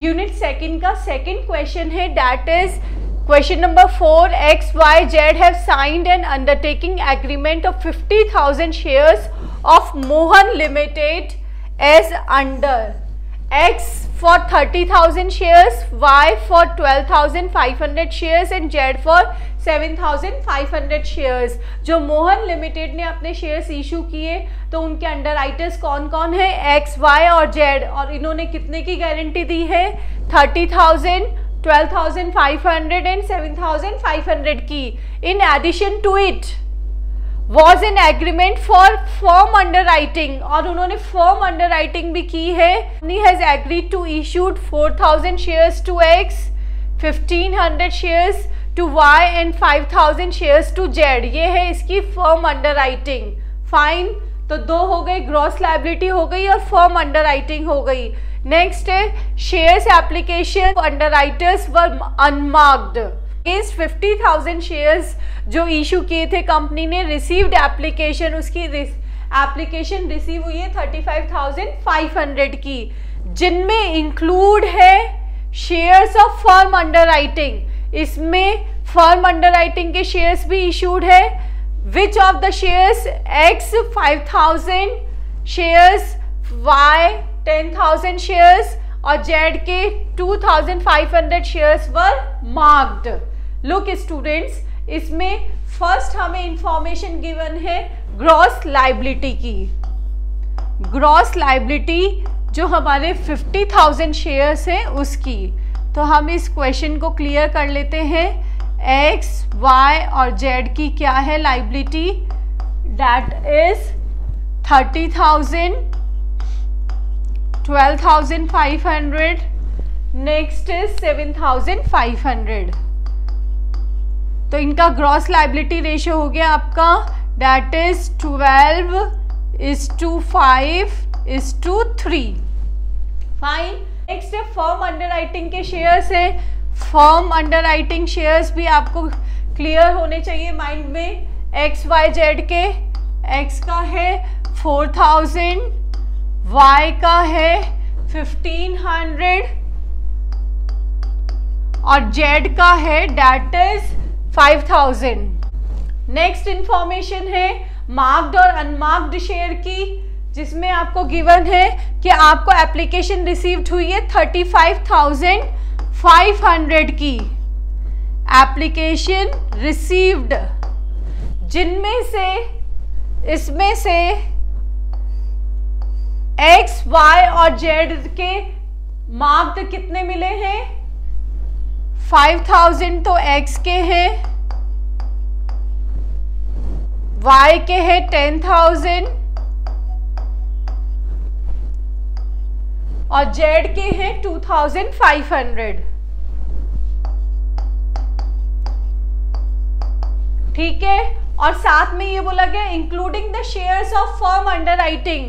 Unit second का second question है, that is question number 4. XYZ have signed an undertaking agreement of 50,000 shares of Mohan Limited as under X for 30,000 shares, Y for 12,500 shares and Z for 7,500 shares. जो Mohan limited ने अपने shares issue किए तो उनके under writers कौन कौन है? X, Y और जेड. और इन्होंने कितने की गारंटी दी है? 30,000, 12,500 एंड 7,500 की. In addition to it was an agreement for firm underwriting, और उन्होंने फर्म अंडर राइटिंग भी की है. Has agreed to issued 4,000 shares to एक्स, 1,500 shares to Y and 5,000 shares to Z. ये है इसकी फर्म अंडर राइटिंग. फाइन, तो दो हो गई, ग्रॉस लायबिलिटी हो गई और फर्म अंडर राइटिंग हो गई. नेक्स्ट है shares application underwriters were unmarked. इस 50,000 शेयर्स जो इशू किए थे कंपनी ने, रिसीव्ड एप्लीकेशन, उसकी एप्लीकेशन रिसीव हुई है 35,500 की, जिनमें इंक्लूड है shares of firm underwriting. इसमें फर्म अंडर राइटिंग के शेयर्स भी इशूड है. Which of the shares? X 5,000 shares, Y 10,000 shares और जेड के 2,500 shares were marked. Look students, इसमें फर्स्ट हमें इंफॉर्मेशन गिवन है ग्रॉस लायबिलिटी की. ग्रॉस लायबिलिटी जो हमारे 50,000 शेयर्स हैं उसकी. तो हम इस क्वेश्चन को क्लियर कर लेते हैं. एक्स, वाई और जेड की क्या है liability? That is 30,000, 12,500, next is 7,500. तो इनका ग्रॉस लायबिलिटी रेशियो हो गया आपका, दैट इज 12:5:3. फाइन. नेक्स्ट है फर्म अंडर राइटिंग के शेयर्स है. फर्म अंडर राइटिंग शेयर्स भी आपको क्लियर होने चाहिए माइंड में. एक्स, वाई, जेड के, एक्स का है 4,000, वाई का है 1,500 और जेड का है दैट इज 5,000. नेक्स्ट इंफॉर्मेशन है मार्क्ड और अनमार्क्ड शेयर की, जिसमें आपको गिवन है कि आपको एप्लीकेशन रिसीव्ड हुई है 35,500 की. एप्लीकेशन रिसीव्ड, जिनमें से इसमें से एक्स, वाई और जेड के मार्क्ड कितने मिले हैं? 5,000 तो एक्स के हैं, वाई के हैं 10,000 और जेड के हैं 2,500. ठीक है. और साथ में ये बोला गया including the shares of firm under writing.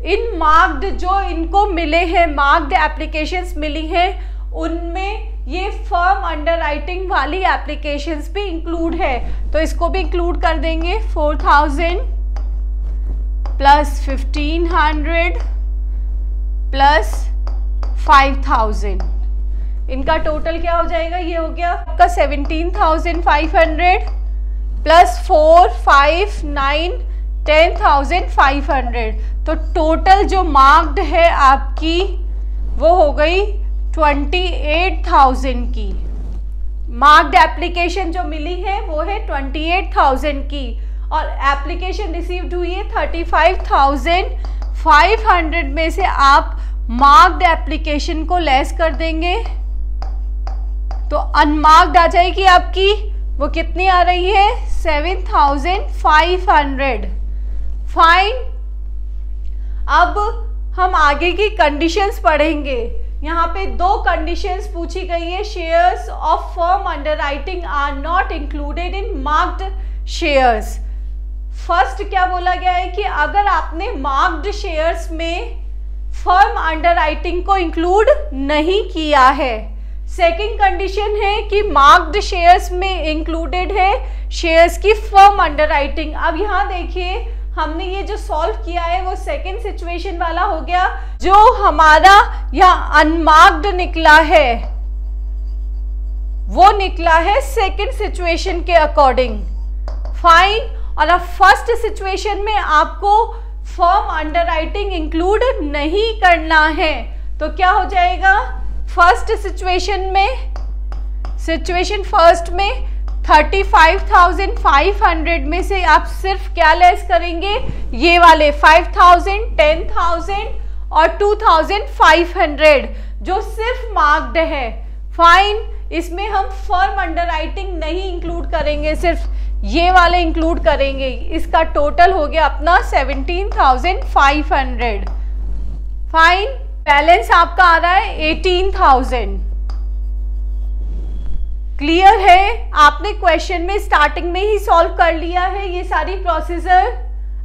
In marked जो इनको मिले हैं, मार्क्ड एप्लीकेशंस मिली हैं, उनमें ये फर्म अंडर राइटिंग वाली एप्लीकेशंस भी इंक्लूड है. तो इसको भी इंक्लूड कर देंगे. 4,000 प्लस 1,500 प्लस 5,000, इनका टोटल क्या हो जाएगा? ये हो गया आपका 17,500 प्लस 4, 5, 9, 10,500. तो टोटल जो मार्क्ड है आपकी वो हो गई 28,000 की. मार्क्ड एप्लीकेशन जो मिली है वो है 28,000 की और एप्लीकेशन रिसीव्ड हुई है 35,500 में से आप मार्क्ड एप्लीकेशन को लेस कर देंगे तो अनमार्क्ड आ जाएगी आपकी. वो कितनी आ रही है? 7,500. फाइन. अब हम आगे की कंडीशंस पढ़ेंगे. यहाँ पे दो कंडीशंस पूछी गई है. Shares of firm underwriting are not included in marked shares. First क्या बोला गया है कि अगर आपने मार्क्ड शेयर्स में फर्म अंडर राइटिंग को इंक्लूड नहीं किया है. सेकंड कंडीशन है कि मार्क्ड शेयर्स में इंक्लूडेड है शेयर्स की फर्म अंडर राइटिंग. अब यहाँ देखिए हमने ये जो सॉल्व किया है वो सेकंड सिचुएशन वाला हो गया। जो हमारा यहाँ अनमार्क्ड निकला है वो निकला है सेकंड सिचुएशन के अकॉर्डिंग। फाइन। और अब फर्स्ट सिचुएशन में आपको फर्म अंडरराइटिंग इंक्लूड नहीं करना है, तो क्या हो जाएगा? फर्स्ट सिचुएशन में, सिचुएशन फर्स्ट में 35,500 में से आप सिर्फ क्या लेस करेंगे? ये वाले 5,000, 10,000 और 2,500 जो सिर्फ मार्क्ड है। फाइन। इसमें हम फर्म अंडरराइटिंग नहीं इंक्लूड करेंगे, सिर्फ ये वाले इंक्लूड करेंगे। इसका टोटल हो गया अपना 17,500। फाइन। बैलेंस आपका आ रहा है 18,000। क्लियर है? आपने क्वेश्चन में स्टार्टिंग में ही सॉल्व कर लिया है ये सारी प्रोसीजर।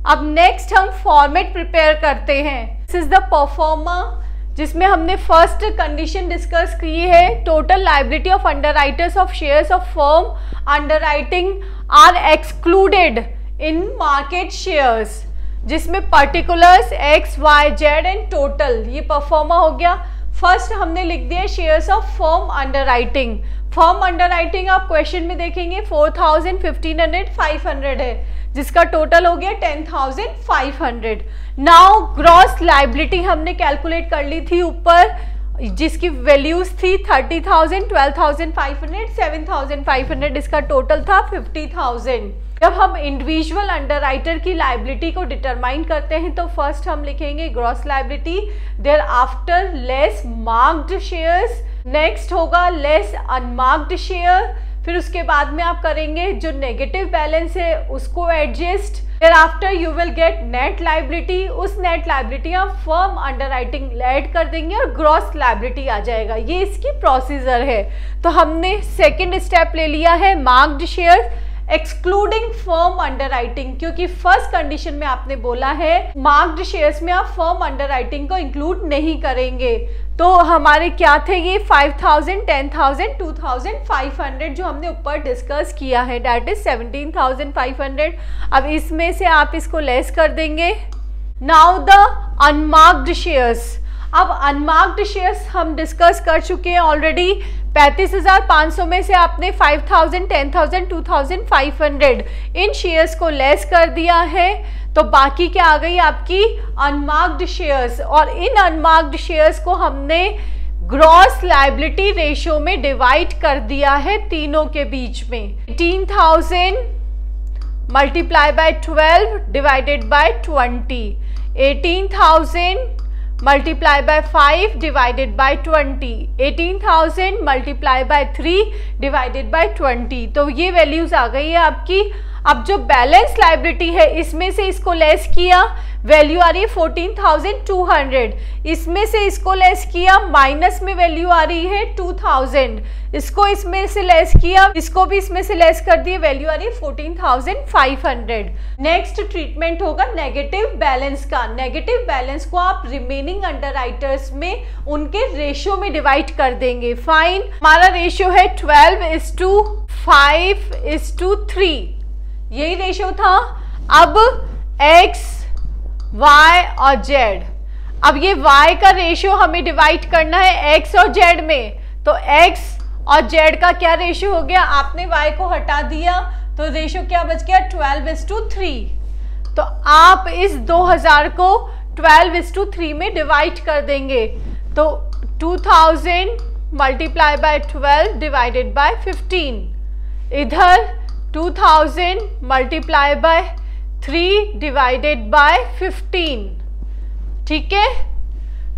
अब नेक्स्ट हम फॉर्मेट प्रिपेयर करते हैं। दिस इज द परफॉर्मा, जिसमें हमने फर्स्ट कंडीशन डिस्कस की है, total liability of underwriters of shares of firm underwriting are excluded in market shares, जिसमें particulars X Y Z and total, ये परफॉर्मा हो गया। फर्स्ट हमने लिख दिया shares of firm underwriting. Firm underwriting आप क्वेश्चन में देखेंगे 4,000, 1,500, 500 है, जिसका टोटल हो गया 10,500। नाउ ग्रॉस लायबिलिटी हमने कैलकुलेट कर ली थी ऊपर, जिसकी वैल्यूज थी 30,000, 12,500, 7,500, इसका टोटल था 50,000। जब हम इंडिविजुअल अंडरराइटर की लायबिलिटी को डिटरमाइन करते हैं तो फर्स्ट हम लिखेंगे gross liability, thereafter less marked shares, next होगा लेस अनमार्क्ड शेयर, फिर उसके बाद में आप करेंगे जो नेगेटिव बैलेंस है उसको adjust, thereafter you will get net liability. उस नेट लायबिलिटी आप फर्म अंडरराइटिंग ऐड कर देंगे और ग्रॉस लायबिलिटी आ जाएगा। ये इसकी प्रोसीजर है। तो हमने सेकेंड स्टेप ले लिया है marked share excluding firm underwriting, क्योंकि फर्स्ट कंडीशन में आपने बोला है मार्क्ड शेयर्स में आप फर्म अंडरराइटिंग को इंक्लूड नहीं करेंगे। तो हमारे क्या थे ये 5,000, 10,000, 2,500 जो हमने ऊपर डिस्कस किया है, डैट इज 17,500। अब इसमें से आप इसको लेस कर देंगे। Now the unmarked shares. अब अनमार्क्ड शेयर्स हम डिस्कस कर चुके हैं ऑलरेडी। 35,500 में से आपने 5,000, 10,000, 2,500 इन शेयर्स को लेस कर दिया है, तो बाकी क्या आ गई आपकी अनमार्क्ड शेयर्स। और इन अनमार्क्ड शेयर्स को हमने ग्रॉस लायबिलिटी रेशियो में डिवाइड कर दिया है तीनों के बीच में। 18,000 multiply by 12 divided by 20, 18,000 multiply by 5 divided by 20, 18,000 multiply by 3 divided by 20। तो ये वैल्यूज आ गई है आपकी। अब जो बैलेंस लायबिलिटी है इसमें से इसको लेस किया, वैल्यू आ रही है 14,200। इसमें से इसको लेस किया, माइनस में वैल्यू आ रही है 2,000। इसको इसमें से लेस किया, इसको भी इसमें से लेस कर दिए, वैल्यू आ रही है 14,500। नेक्स्ट ट्रीटमेंट होगा नेगेटिव बैलेंस का। नेगेटिव बैलेंस को आप रिमेनिंग अंडरराइटर्स में उनके रेशियो में डिवाइड कर देंगे। फाइन। हमारा रेशियो है 12:5:3, यही रेशियो था। अब x, y और z, अब ये y का रेशियो हमें डिवाइड करना है x और z में, तो x और z का क्या रेशियो हो गया? आपने y को हटा दिया तो रेशियो क्या बच गया? 12:3। तो आप इस 2000 को 12:3 में डिवाइड कर देंगे, तो 2000 मल्टीप्लाई बाय 12 डिवाइडेड बाय 15, इधर 2000 मल्टीप्लाई बाय 3 डिवाइडेड बाय 15। ठीक है,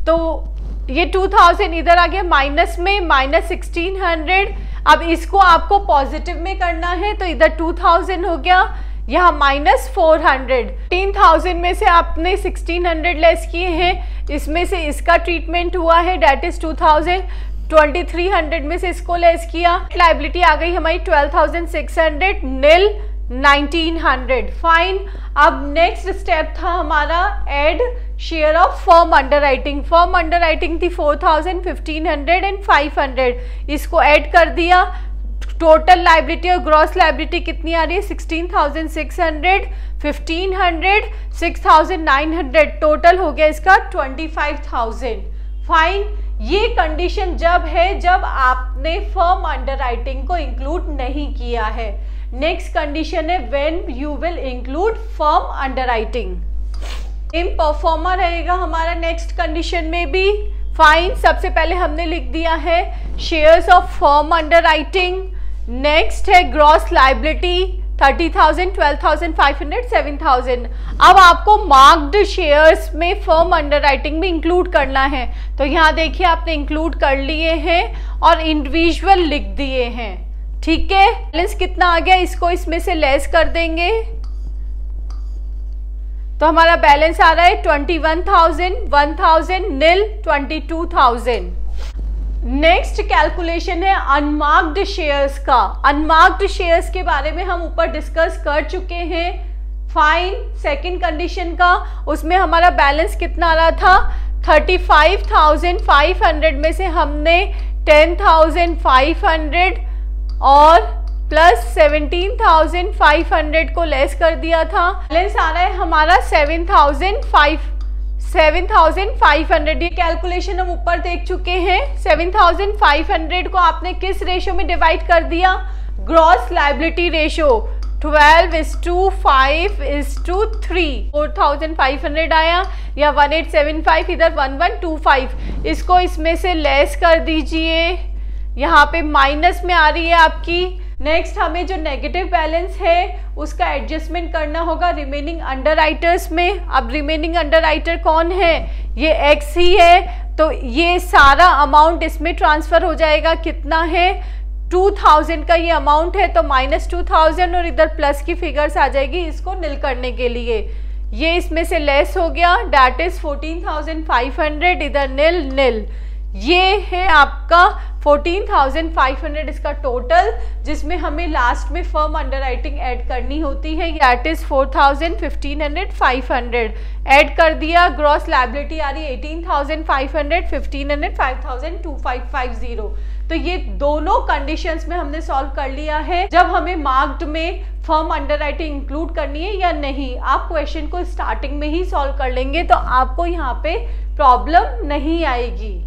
तो ये 2000 इधर आ गया माइनस में, -1600। अब इसको आपको पॉजिटिव में करना है, तो इधर 2000 हो गया, यहाँ -400। 10,000 में से आपने 1600 लेस किए हैं, इसमें से इसका ट्रीटमेंट हुआ है, डेट इज 2000। 2300 में से इसको लेस किया, लायबिलिटी आ गई हमारी 12,600, नील 1900। फाइन। अब नेक्स्ट स्टेप था हमारा add share of firm underwriting. Firm underwriting थी 4,000, 1,500 एंड 500, इसको ऐड कर दिया। टोटल लाइबिलिटी और ग्रॉस लाइबिलिटी कितनी आ रही है? 16,600, 1,500, 6,900, टोटल हो गया इसका 25,000। फाइन। ये कंडीशन जब है जब आपने फर्म अंडरराइटिंग को इंक्लूड नहीं किया है। नेक्स्ट कंडीशन है when you will include firm underwriting. Same performer रहेगा हमारा नेक्स्ट कंडीशन में भी। फाइन। सबसे पहले हमने लिख दिया है shares of firm underwriting. Next है ग्रॉस लाइबिलिटी 30,000, 12,500, 7,000। अब आपको मार्क्ड शेयर्स में फर्म अंडरराइटिंग भी इंक्लूड करना है, तो यहाँ देखिए आपने इंक्लूड कर लिए हैं और इंडिविजुअल लिख दिए हैं। ठीक है, बैलेंस कितना आ गया, इसको इसमें से लेस कर देंगे तो हमारा बैलेंस आ रहा है 21,000, 1,000, नील, 22,000। नेक्स्ट कैलकुलेशन है अनमार्क्ड शेयर्स का। अनमार्क्ड शेयर्स के बारे में हम ऊपर डिस्कस कर चुके हैं। फाइन। सेकंड कंडीशन का उसमें हमारा बैलेंस कितना आ रहा था? 35,500 में से हमने 10,500 और प्लस 17,500 को लेस कर दिया था। बैलेंस आ रहा है हमारा 7,500। ये कैलकुलेशन हम ऊपर देख चुके हैं। 7,500 को आपने किस रेशो में डिवाइड कर दिया? Gross liability ratio 12:5:3। 4,500 आया या 1875, इधर 1125। इसको इसमें से लेस कर दीजिए, यहाँ पे माइनस में आ रही है आपकी। नेक्स्ट हमें जो नेगेटिव बैलेंस है उसका एडजस्टमेंट करना होगा रिमेनिंग अंडरराइटर्स में। अब रिमेनिंग अंडरराइटर कौन है? ये एक्स ही है, तो ये सारा अमाउंट इसमें ट्रांसफर हो जाएगा। कितना है? 2,000 का ये अमाउंट है, तो -2,000 और इधर प्लस की फिगर्स आ जाएगी इसको निल करने के लिए। ये इसमें से लेस हो गया, डैट इज 14,500, इधर निल निल। ये है आपका 14,500 इसका टोटल, जिसमें हमें लास्ट में फर्म अंडरराइटिंग ऐड करनी होती है। दैट इज 4,000, 1,500, 500 ऐड कर दिया। ग्रॉस लाइबिलिटी आ रही है 18,500, 1,500, 5,000, 2,550। तो ये दोनों कंडीशंस में हमने सॉल्व कर लिया है जब हमें मार्क्ड में फर्म अंडरराइटिंग इंक्लूड करनी है या नहीं। आप क्वेश्चन को स्टार्टिंग में ही सॉल्व कर लेंगे तो आपको यहाँ पे प्रॉब्लम नहीं आएगी।